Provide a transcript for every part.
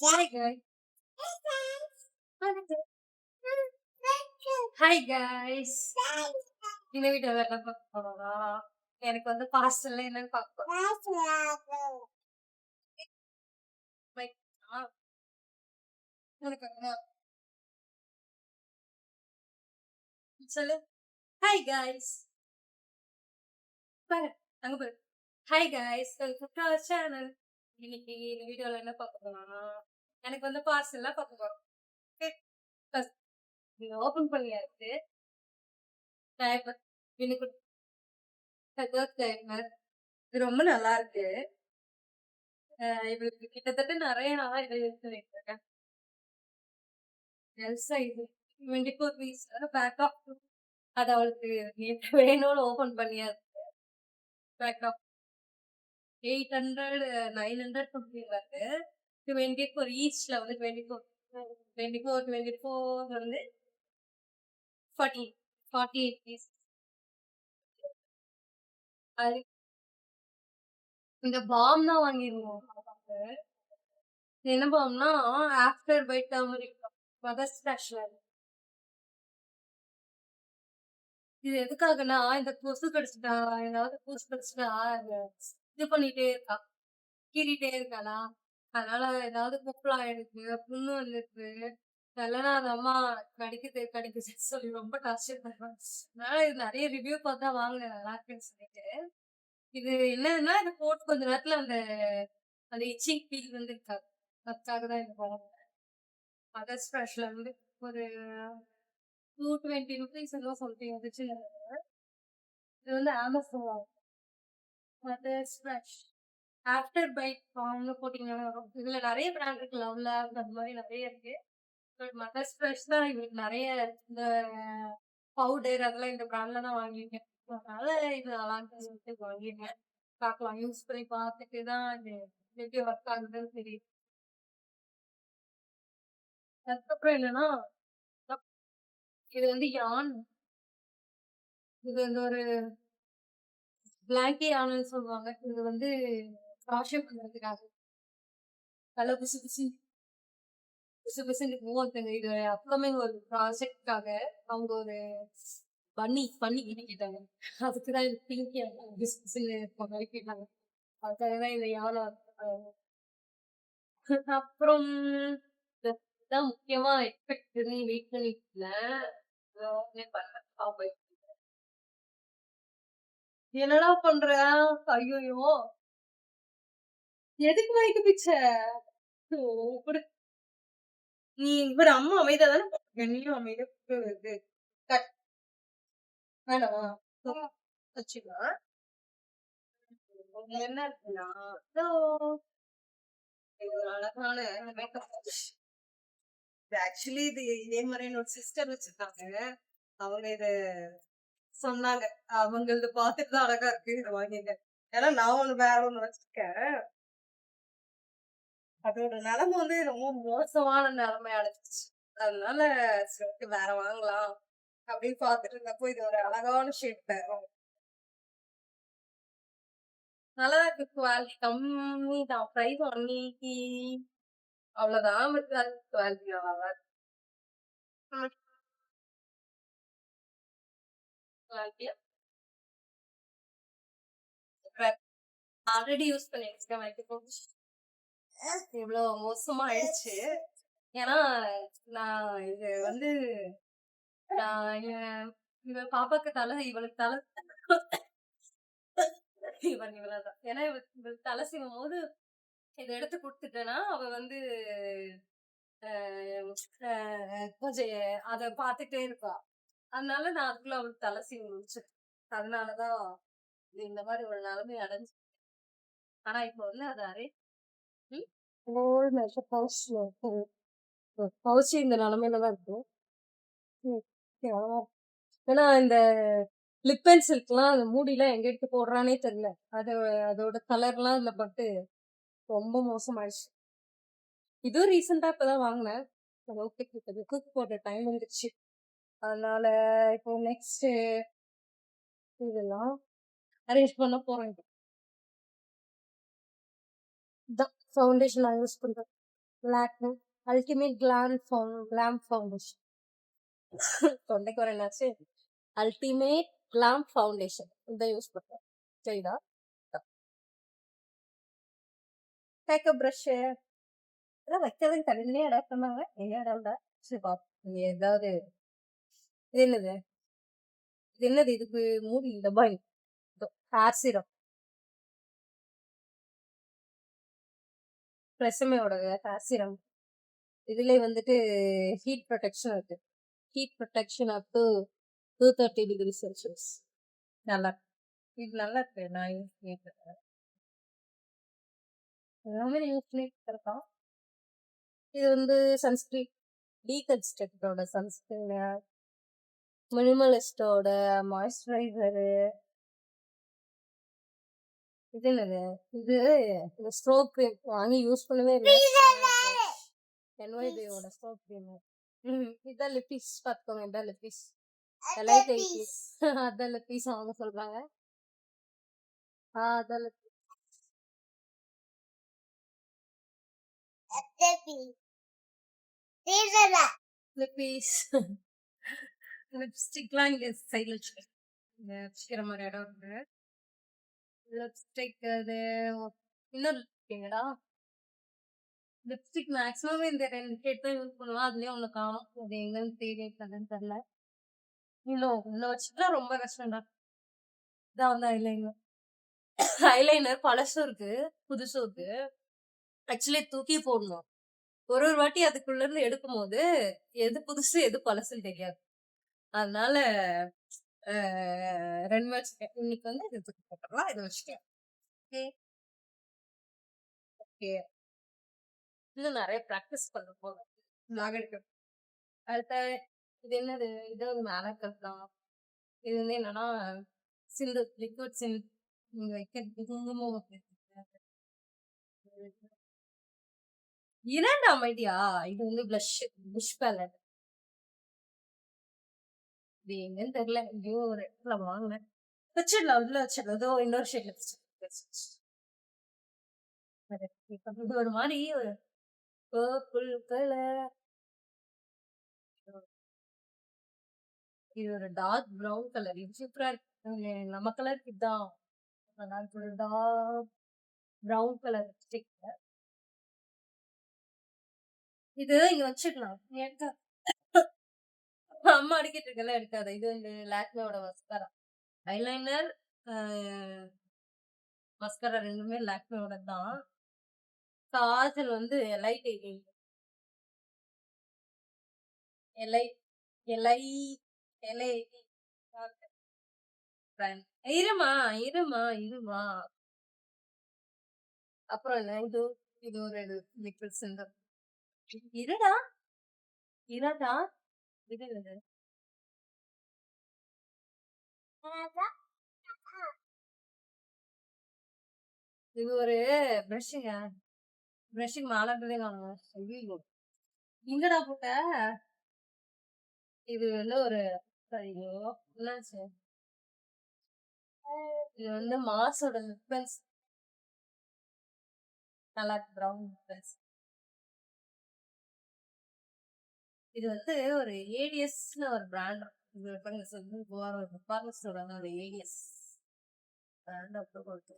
Hi guys. Hi guys. இந்த வீடியோல என்ன பார்க்க போறோம்னா, எனக்கு வந்து பார்சல்ல என்னன்னு பார்க்க போறோம். Like, ஆ, உனக்கு சொல்லு. Hi guys. பாரு, அங்க பாரு. Hi guys. Welcome to our channel. இன்னைக்கு இந்த வீடியோல என்ன பார்க்க போறோம்னா, எனக்கு வந்து பார்சல்லாம் பார்க்க போறோம். First நீங்க ஓபன் பண்ணியாச்சு. நான் இப்ப எனக்கு இது ரொம்ப நல்லா இருக்கு. இவளுக்கு கிட்டத்தட்ட நிறைய நாளா இதை யூஸ் பண்ணிட்டு இருக்கேன். எல்சா இது 24 பீஸ் பேக் ஆஃப் அது அவளுக்கு நேற்று வேணும்னு ஓபன் பண்ணியாச்சு. பேக் ஆஃப் 800 900 சம்திங் வருது. 24 ஈச்ல வந்து 24 வந்து 48 பீஸ். அது இந்த பாம் தான் வாங்கிருந்தோம். என்ன பாம்னா ஆஃப்டர் பைட் டர்மரிக் மதர் ஸ்பிளாஷ்ல. இது எதுக்காகன்னா இந்த கொசு கடிச்சிட்டா ஏதாவது கொசு கடிச்சிட்டா இது பண்ணிட்டே இருக்கா, கீறிட்டே இருக்காளா, அதனால ஏதாவது குப்பலாம் ஆயிடுச்சு, புண்ணு வந்துருக்கு. இல்லைன்னா அந்த அம்மா கடிக்குது கடிக்குதுன்னு சொல்லி ரொம்ப டார்ச்சர் பண்ணுவாங்க. அதனால இது நிறைய ரிவ்யூ பார்த்தா வாங்கினேன் நல்லா இருக்குன்னு சொல்லிட்டு. இது என்னதுன்னா இது போட்டு கொஞ்ச நேரத்துல அந்த அந்த இச்சிங் ஃபீல் வந்து இருக்காது. அதுக்காக தான் இது வாங்கினேன். மதர் ஸ்பிளாஷ்ல வந்து ஒரு 220 ருபீஸ் எல்லாம் சம்திங் வந்துச்சு. இது வந்து Amazon mother Sparsh after bite ஃபார்ம்னு போட்டிங்கன்னா வரும். இதுல நிறைய பிராண்ட் இருக்கு, லவ் லேப் அந்த மாதிரி நிறைய இருக்கு. பட் மதர் ஸ்பிளாஷ் தான் இவங்களுக்கு நிறைய இந்த பவுடர் அதெல்லாம் இந்த பிராண்ட்ல தான் வாங்கியிருக்கேன். அதனால இது நல்லா இருக்குன்னு சொல்லிட்டு வாங்கியிருக்கேன். பார்க்கலாம், யூஸ் பண்ணி பார்த்துட்டு தான் இது எப்படி ஒர்க் ஆகுதுன்னு தெரியும். அதுக்கப்புறம் என்னன்னா இது வந்து யான், இது வந்து ஒரு பிளாங்கி யான்னு சொல்லுவாங்க. இது வந்து வாஷ் பண்றதுக்காக நல்லா புசு புசு புசு புசுன்னு ஒருத்தங்க இது அப்கமிங் ஒரு ப்ராஜெக்ட்காக அவங்க ஒரு பண்ணி கிட்ட கேட்டாங்க. அதுக்குதான் இது பிங்கி புசு புசுன்னு இருக்க மாதிரி கேட்டாங்க. அதுக்காக தான் இந்த யானை. அப்புறம் தான் முக்கியமா எக்ஸ்பெக்ட் பண்ணி வெயிட் பண்ணிட்டு பண்ணேன். என்னடா பண்ற? ஐயோ, எதுக்கு வரைக்கும் பிச்சை? நீ இவர் அம்மா அமைதியா தானே பாத்துக்க, நீயும் அமைதியா இது கட் வேணாமா வச்சுக்கலாம். என்ன இருக்குன்னா இது ஒரு அழகான மேக்கப். ஆக்சுவலி இது இதே மாதிரி என்னோட சிஸ்டர் வச்சிருக்காங்க. அவங்க இத சொன்னாங்க, அவங்க இதை பார்த்துட்டு தான் அழகா இருக்கு இதை வாங்கிங்க. ஏன்னா நான் ஒண்ணு வேற ஒண்ணு வச்சிருக்கேன். அதோட நிலைமை வந்து ரொம்ப மோசமான நிலைமை அடைச்சிச்சு. அதனால சரி வேற வாங்கலாம் அப்படின்னு பார்த்துட்டு இருந்தப்போ இது ஒரு அழகான ஷேப் நல்லா இருக்கு. குவாலிட்டி கம்மி தான், ப்ரைஸ் 180 அவ்வளவுதான். குவாலிட்டி நல்லா தான் இருக்கு. ஆல்ரெடி யூஸ் பண்ணிருக்கேன். இவ்வளவு மோசமா ஆயிடுச்சு. ஏன்னா நான் இது வந்து இவ பாப்பாக்கு தலை, இவளுக்கு தலை இவளதான். ஏன்னா இவளுக்கு தலை செய்யும் போது இதை எடுத்து கொடுத்துட்டேன்னா அவ வந்து கொஞ்சம் அதை பார்த்துட்டே இருக்கா. அதனால நான் அதுக்குள்ள அவளுக்கு தலை சீவி முடிச்சிட்டேன். அதனாலதான் இந்த மாதிரி ஒரு நிலைமை அடைஞ்சு. ஆனா இப்ப வந்து அது பவுச்சு இந்த நிலைமையிலதான் இருக்கும். ஏன்னா இந்த லிப் பென்சில்க்குலாம் அந்த மூடிலாம் எங்க எடுத்து போடுறானே தெரியல. அதோட கலர்லாம் இதுல பட்டு ரொம்ப மோசமாயிடுச்சு. இதுவும் ரீசெண்டா இப்பதான் வாங்கினேன். ஓகே, குக் போட்ட டைம் வந்துருச்சு. அதனால இப்போ நெக்ஸ்ட் இதெல்லாம் அரேஞ்ச் பண்ண போறேன். ஃபவுண்டேஷன் நான் யூஸ் பண்றேன். Lakme ultimate glam foundation. தொண்டைக்கு வர என்னாச்சு? அல்டிமேட் கிளாம் ஃபவுண்டேஷன் இதை யூஸ் பண்றேன். சரிதா? மேக்கப் ப்ரஷ் இதெல்லாம் வைக்கிறதுக்கு தனியே இடம் சொன்னாங்க. இடம்டா சரி பாப்போம். ஏதாவது இது என்னது இது என்னது இதுக்கு மூடி டப்பா ஹேர் சீரம் ட்ரெஸ்ஸமேயோட ஹேர் சீரம். இதுல வந்துட்டு ஹீட் ப்ரொடெக்ஷன் இருக்கு. Heat protection up to 230°C. நல்லா இருக்கு. இது நல்லா இருக்கு. நான் யூஸ் பண்ணிட்டு இருக்கேன். எல்லாமே யூஸ் பண்ணிட்டு இருக்கோம். இது வந்து சன்ஸ்கிரீன் டீகன்ஸ்ட்ரக்டோட சன்ஸ்கிரீன், மினிமலிஸ்டோட மாய்ஸ்சரைசரு. இது என்னது இது இந்த ஸ்ட்ரோக் க்ரீம் வாங்கி யூஸ் பண்ணவே இல்லை. என்ஒய்பியோட ஸ்ட்ரோக் க்ரீம். இதான் லிப்பீஸ் பார்த்துக்கோங்க. இதான் லிப்பீஸ் அதான் லிப்பீஸ் அவங்க சொல்றாங்க. அதான் லிப்பீஸ் லிப்ஸ்டிக்லாம் இங்க சைடில் வச்சுக்கிற மாதிரி இடம் இருக்கு. லிப்ஸ்டிக் அது இன்னும் இருக்கீங்கடா. லிப்ஸ்டிக் மேக்ஸிமம் இந்த 2 ஷேட் தான் யூஸ் பண்ணுவேன். அதுலயே ஒண்ணு காணும். அது எங்கன்னு தேடின்னு தெரியல. இன்னும் வச்சுட்டா ரொம்ப கஷ்டம்டா. இதான் வந்து ஐலைனர். ஐலைனர் பழசும் இருக்கு புதுசும் இருக்கு. ஆக்சுவலி தூக்கி போடணும். ஒரு வாட்டி அதுக்குள்ள இருந்து எடுக்கும் போது எது புதுசு எது பழசுன்னு தெரியாது. அதனால 2 வச்சுட்டேன். இன்னைக்கு வந்து இது தூக்கி போட்டுடலாம். இதை வச்சுட்டேன். ஓகே இன்னும் நிறைய ப்ராக்டிஸ் பண்ண போக நாகரிக அடுத்த இது என்னது இது ஒரு மேல கட்டலாம். இது வந்து என்னன்னா சிந்து லிக்விட் சிந்து நீங்க வைக்கிறது குங்குமம் இரண்டு அமைதியா. இது வந்து பிளஷ் பேலட். இது எங்கன்னு தெரியல. எங்கேயோ ஒரு இடத்துல வாங்கினேன். வச்சிடலாம் உள்ள வச்சிடலாம். ஏதோ இன்னொரு ஷேட்ல ஒரு மாதிரி ஒரு பர்பிள் கலர். இது ஒரு டார்க் ப்ரௌன் கலர். இது சூப்பரா இருக்கு. நம்ம கலருக்கு இதுதான் ஒரு டார்க் ப்ரௌன் கலர் லிப்ஸ்டிக். இது இங்க வச்சுக்கலாம். அம்மா அடிக்கிட்டு இருக்கல எடுக்காத. இது வந்து லாக்மேயோட மஸ்காரா ஐலைனர் மஸ்காரா ரெண்டுமே லாக்மேயோட தான். காஜல் வந்து எலைட் எலை எலை எலை இருமா இருமா இருமா. அப்புறம் என்ன இது இது ஒரு லிக்விட் சிந்தர். இருடா இருடா இது இது ஒரு பிரஷ்ஷுங்க. பிரஷ்ஷுக்கு மாலாட்டதே காணுங்க. ஐயோ எங்கடா போட்ட? இது வந்து ஒரு ஐயோ என்னாச்சு? இது வந்து மாஸோட லிப்ஸ். நல்லா இருக்கு ப்ரௌன் லிப்ஸ். இது வந்து ஒரு ஏடிஎஸ்னு ஒரு பிராண்ட். இது வந்து பார்மஸ் சொல்றாங்க. ஒரு ஏடிஎஸ் பிராண்ட் அப்படி கொடுத்து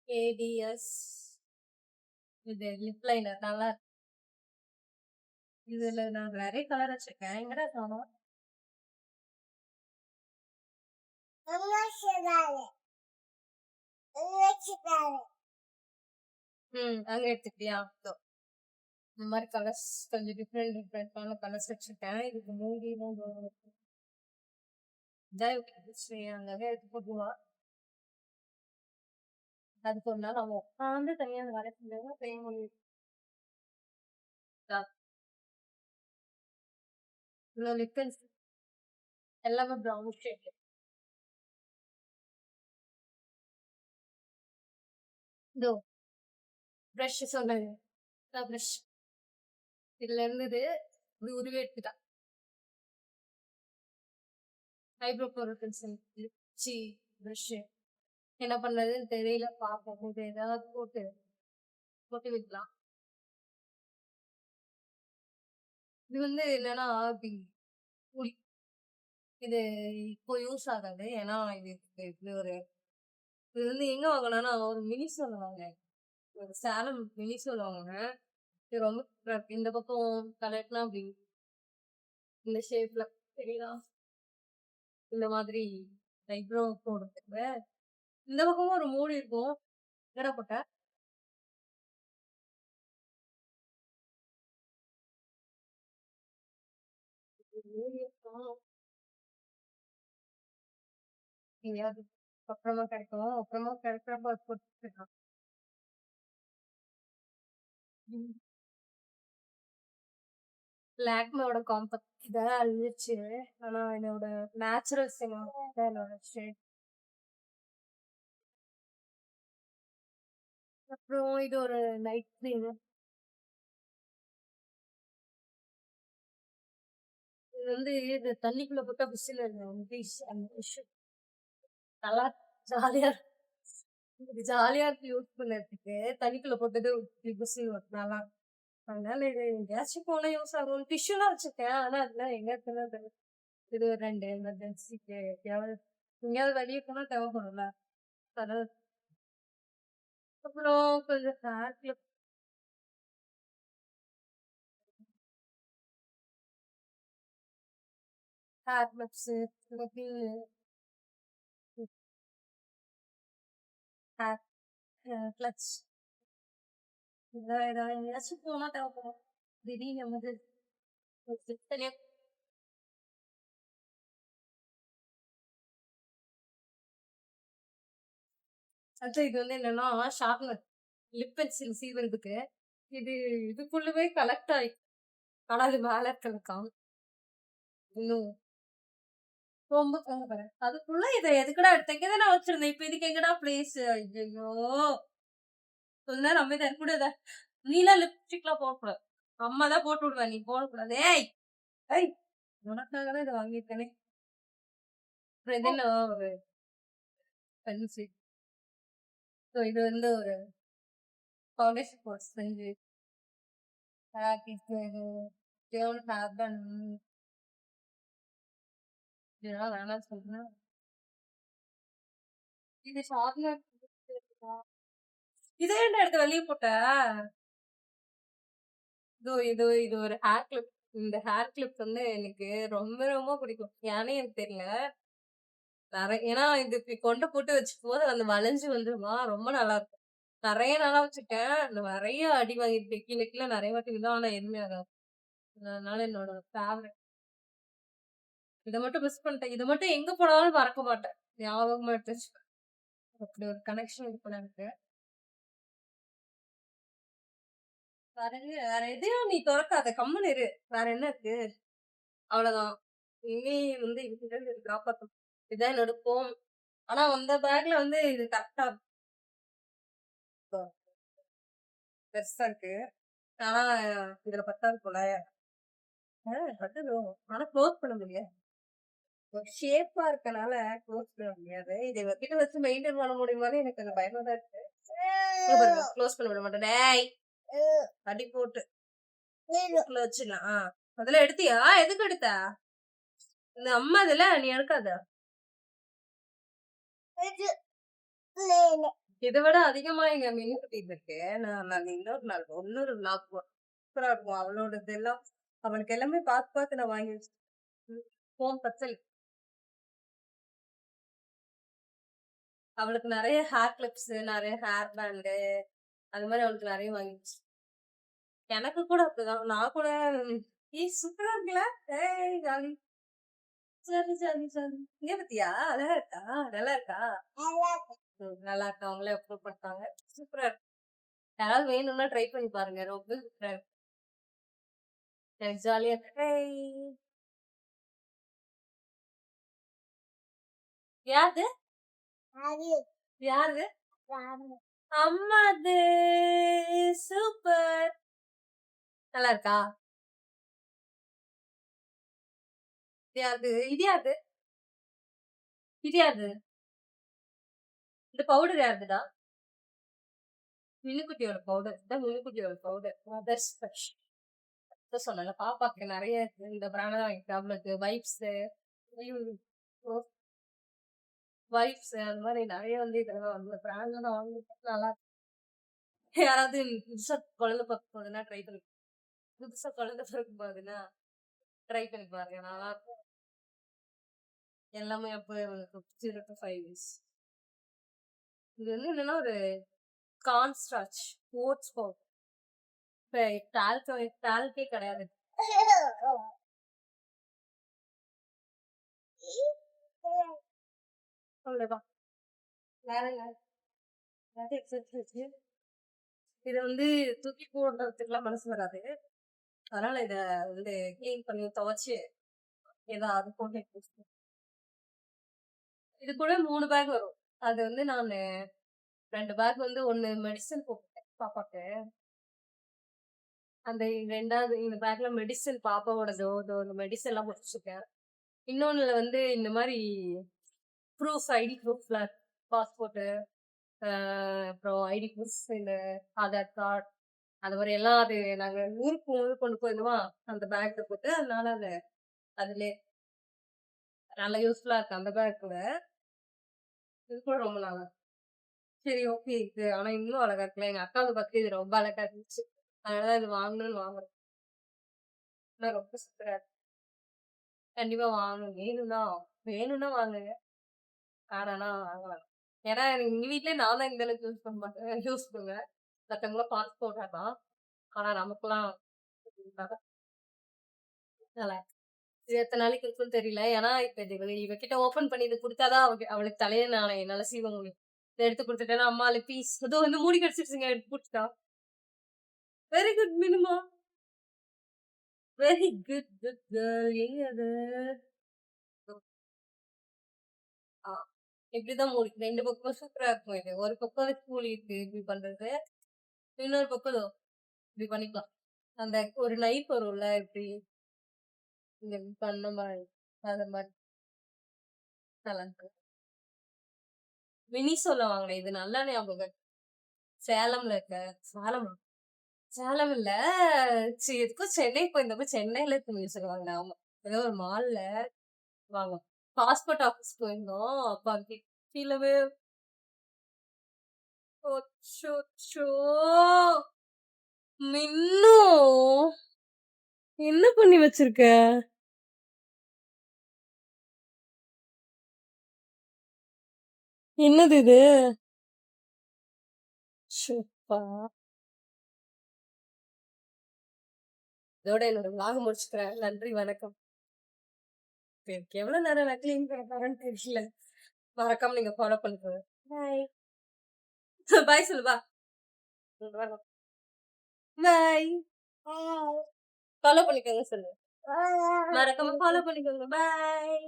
ஏடிஎஸ். இது லிப் லைனர் நல்லா இருக்கு. இதுல நான் நிறைய கலர் வச்சிருக்கேன். எங்கடா காணும்? அங்க எடுத்துக்கிட்டியா? இந்த மாதிரி கலர்ஸ் கொஞ்சம் டிஃப்ரெண்டான கலர்ஸ் வச்சிருக்கேன். இதுக்கு மூடி அங்கே எடுத்து போட்டுவா. அதுக்கு ஒரு நாள் அவங்க உட்காந்து தனியா அந்த வேலை செஞ்சாங்க. செய்ய முடியும். இவ்வளவு லிக்கன்ஸ் எல்லாமே ப்ரௌன் ஷேட். இதோ ப்ரஷ் சொன்னது ப்ரஷ் இதுல இருந்தது இப்படி உருவி எடுத்துட்டான். ஐப்ரோ போடுறதுன்னு ப்ரஷ் என்ன பண்றதுன்னு தெரியல. பார்ப்போம் ஏதாவது போட்டு போட்டு வைக்கலாம். இது வந்து என்னன்னா, இப்படி புளி இது இப்போ யூஸ் ஆகாது. ஏன்னா இது ஒரு இது வந்து எங்க வாங்குனேன்னா, ஒரு மினிசோல வாங்குனேன். ஒரு சேலம் மினிசோல வாங்குனேன். இது ரொம்ப சூப்பரா இருக்கு. இந்த பக்கம் கலட்டினா அப்படி இந்த ஷேப்ல தெரியுதா? இந்த மாதிரி ஐப்ரோ போடுறதுக்கு. இந்த பக்கமும் ஒரு மூடி இருக்கும். எங்கடா போட்ட? மூடி இருக்கும். எங்கேயாவது அப்புறமா கிடைக்கும். அப்புறமா கிடைக்கிறப்ப அது போட்டுக்கலாம். ம். லாக்மேவோட காம்பேக்ட் இத அழிஞ்சிருச்சு. ஆனா என்னோட நேச்சுரல் சினிமா தான் என்னோட ஷேட். அப்புறம் இது ஒரு நைட் கிரீம். இது வந்து இது தண்ணிக்குள்ள போட்டா விசில் அந்த டிஷ் நல்லா ஜாலியா இது ஜாலியா இருக்கு யூஸ் பண்ணதுக்கு. தண்ணிக்குள்ள போட்டது விசில் வரும் நல்லா. அதனால இது எங்கேயாச்சும் போனா யூஸ் ஆகும். டிஷ்யூலாம் வச்சிருக்கேன். ஆனா அதெல்லாம் எங்க இருக்குன்னு தெரியல. இது ஒரு 2 எமர்ஜென்சிக்கு எப்பயாவது எங்கேயாவது வெளிய போனா தேவைப்படும்ல. அதனால அப்புறம் கொஞ்சம் ஹேர் கிளிப்ஸு, இல்லாட்டி ஹேர் கிளட்ச் இதெல்லாம் ஏதாவது எங்கேயாச்சும் போனா தேவைப்படும். திடீர்னு எமர்ஜென்சி தனியா அடுத்து இது வந்து என்னன்னா ஷார்ப்னர் லிப் பென்சில் சீவறதுக்கு. இது இதுக்குள்ளவே கலெக்ட் ஆயி ஆனா அது மேல இருக்கலாம். இன்னும் ரொம்ப அதுக்குள்ள இத எதுக்குடா எடுத்தேன்? இங்க தானே வச்சிருந்தேன். இப்ப இதுக்கு எங்கடா பிளேஸ்? ஐயையோ! கொஞ்ச நேரம் அமைதியா இருக்க கூடாதா? நீலாம் லிப்ஸ்டிக்லாம் போடக்கூடாது. அம்மா தான் போட்டு விடுவா. நீ போடக்கூடாது. ஏய்! ஏய்! உனக்காக தான் இத வாங்கியிருக்கேனே. அப்புறம் இது என்ன ஒரு பென்சில். ஸோ இது வந்து ஒரு ஃபவுண்டேஷன் கோர்ஸ் செஞ்சு இது டேர்ன் ஹேர் பேண்ட் இதெல்லாம் வேணாம்னு சொல்றேன். இது ஷார்ப்னர் இத ஏன்டா எடுத்து வெளிய போட்ட? இது ஒரு ஹேர் கிளிப். இந்த ஹேர் கிளிப் வந்து எனக்கு ரொம்ப ரொம்ப பிடிக்கும். ஏன்னே எனக்கு தெரியல. ஏன்னா இது இப்படி கொண்ட போட்டு வச்சுக்கும்போது அந்த வளைஞ்சு வந்துருமா, ரொம்ப நல்லா இருக்கும். நெறைய நாளா வச்சுட்டேன். நெறைய அடி வாங்கியிருக்கேன். கீழ கீழ நெறைய வாட்டி விழும். ஆனா எதுவுமே ஆகாது. அதனால என்னோட ஃபேவரைட். இத மட்டும் மிஸ் பண்ணிட்டேன். இத மட்டும் எங்க போனாலும் மறக்க மாட்டேன். ஞாபகமா எடுத்து வச்சுப்பேன். அப்படி ஒரு கனெக்ஷன் இருக்குல்ல எனக்கு. வேற எதையும் நீ தொறக்காத. கம்முனு இரு. வேற என்ன இருக்கு? அவ்வளவுதான். இனி வந்து இதுதான் காப்பாத்தணும். இதான் என்னோட கோவம். ஆனா அந்த பேக்ல வந்து இது கரெக்ட்டா பெருசா இருக்கு. ஆனா இதுல பத்தாது போல. பத்துடும். ஆனா க்ளோஸ் பண்ண முடியாது. ஒரு ஷேப்பா இருக்கனால க்ளோஸ் பண்ண முடியாது. இத இவகிட்ட வச்சு மெயின்டெயின் பண்ண முடியுமான்னு எனக்கு கொஞ்சம் பயமா தான் இருக்கு. க்ளோஸ் பண்ண விட மாட்டேன். டேய்! அடி போட்டு உள்ள வச்சிடலாம். அதெல்லாம் எடுத்தியா? எதுக்கு எடுத்த? இந்த அம்மாதுல நீ எடுக்காத. இத விட அதிகமா எங்க மினிக்குட்டி இருக்கு. நான் இன்னொரு vlog சூப்பரா இருக்கும். அவளோடதெல்லாம் அவனுக்கு எல்லாமே பார்த்து பார்த்து நான் வாங்கி வச்சிருக்கேன். ஃபோன் பச்சல். அவளுக்கு நெறைய ஹேர் கிளிப்ஸ், நெறைய ஹேர் பேண்ட் அது மாரி அவளுக்கு நெறைய வாங்கி எனக்கு கூட அப்படிதான். நான் கூட சூப்பரா இருக்குல்ல? ஏய் ஜாலி. சரி, சரி, சரி. இங்க பாத்தியா? அழகா இருக்கா? நல்லா இருக்கா? நல்லா இருக்கா? அவங்களே அப்ரூவ் பண்ணிட்டாங்க. சூப்பரா இருக்கு. யாராவது வேணும்னா ட்ரை பண்ணி பாருங்க. ரொம்ப சூப்பரா இருக்கு. எனக்கு ஜாலியா இருக்கு. ஏய்! யாருது? யாருது? அம்மாது. சூப்பர். நல்லா இருக்கா? இது யாருது? இது யாருது? இது யாருது? இந்த பவுடர் யாருதுடா? மினுக்குட்டியோட பவுடர். இதான் மினுக்குட்டியோட பவுடர். Mothers fresh. அதான் சொன்னேன்ல, பாப்பாக்கு நெறைய இந்த பிராண்ட் தான் வாங்கிருக்கேன். அவளுக்கு வைப்ஸு, வைப்ஸ் அந்த மாரி நெறைய வந்து இதெல்லாம் அந்த பிராண்ட்ல தான் வாங்கிருக்கேன். நல்லா யாராவது புதுசா குழந்தை பொறக்க போகுதுன்னா ட்ரை பண்ணி புதுசா குழந்தை பொறக்க போகுதுன்னா ட்ரை பண்ணி பாருங்க. நல்லாருக்கும். எல்லாமே அப்ப 0 to 5 இயர்ஸ். இது வந்து என்னன்னா ஒரு கார்ன் ஸ்டார்ச், ஓட்ஸ் பவுடர். இப்ப டால்க்கே கிடையாது. அவ்வளவுதான். வேற என்ன? வேற எக்ஸசைஸ் இத வந்து தூக்கி போடுறதுக்குலாம் மனசு வராது. அதனால இத வந்து கிளீன் பண்ணி துவைச்சு ஏதாவது போட்டு இது கூட 3 பேக் வரும். அது வந்து நானு 2 பேக் வந்து 1 மெடிசின் போட்டுட்டேன் பாப்பாக்கு. அந்த 2வது இந்த பேக்ல மெடிசின் பாப்பாவோடதோ, இந்த மெடிசின்லாம் போட்டு வச்சிருக்கேன். இன்னொன்னுல வந்து இந்த மாரி ஐடி ப்ரூஃப்லாம் பாஸ்போர்ட்டு, அ அப்புறம் ஐடி ப்ரூஃப், இந்த ஆதார் கார்ட் அந்த மாரி எல்லாம் அது நாங்க ஊருக்கு போகும்போது கொண்டு போயிருந்தோமா, அந்த பேக்ல போட்டு அதனால அதுலயே நல்லா யூஸ்ஃபுல்லா இருக்கு அந்த பேக் கூட. இது கூட ரொம்ப நல்லா இருக்கு. சரி ஓகே. இது ஆனா இன்னும் அழகா இருக்குல்ல. எங்க அக்காவுக்கு பார்த்து இது ரொம்ப அழகா இருந்துச்சு. அதனால இது வாங்கணும்னு வாங்குறேன். ஆனா ரொம்ப சூப்பரா இருக்கு. கண்டிப்பா வாங்கணும். வேணும்னா வாங்குங்க. வேணாம்னா வாங்க வேணாம். ஏன்னா எங்க வீட்லயே நான் தான் இந்த அளவுக்கு யூஸ் பண்ண மாட்டேன். யூஸ் பண்ணுவேன். மத்தவங்கலாம் பார்த்து போடுறாதான். ஆனா நமக்கெல்லாம் நல்லா இருக்கு. இது எத்தன நாளைக்கு இருக்குன்னு தெரியல. ஏன்னா இப்ப இது இவகிட்ட ஓப்பன் பண்ணி இத குடுத்தா தான் அவளுக்கு தலைய நான் என்னால சீவ முடியும். இத எடுத்து குடுத்துட்டேன்னா, அம்மா பீஸ் இதோ வந்து மூடி கடிச்சிருச்சுங்க எடுத்து குடுத்துட்டா. வெரி குட் மினிமா. Very good good girl. எங்க அது? ஆ. இப்படிதான் மூடி 2 பக்கம் சூப்பரா இருக்கும் இது. ஒரு பக்கம் கூலி இருக்கு இப்படி பண்றது. இன்னொரு பக்கம் இதோ இப்படி பண்ணிக்கலாம். அந்த ஒரு நைஃப் வரும்ல இப்படி இங்க பண்ண மாரி. அந்த மாரி நல்லாருக்கு. மினிசோல வாங்குனேன். இது நல்லா ஞாபகம். சேலம்ல இருக்க சேலமா? சேலம் இல்ல. எதுக்கும் சென்னை போயிருந்தப்ப சென்னையில துணி வாங்குனேன். ஆமா. ஏதோ ஒரு மால்ல வாங்குனோம். பாஸ்போர்ட் ஆஃபீஸ் போயிருந்தோம். அப்ப அங்க கீழவே அச்சச்சோ! மின்னு! என்ன பண்ணி வச்சிருக்க? என்னது இது? ஷோப்பா! இதோட என்னோட விளாக முடிச்சுக்கிறேன். நன்றி, வணக்கம். எனக்கு எவ்வளவு நேரம் நான் கிளீன் பண்ண போறேன்னு தெரியல. மறக்காம நீங்க ஃபாலோ பண்ணிக்கோங்க. பாய். பாய் சொல்லு வா. பாய். ஃபாலோ பண்ணிக்கோங்க சொல்லு. மறக்காம ஃபாலோ பண்ணிக்கோங்க. பாய்.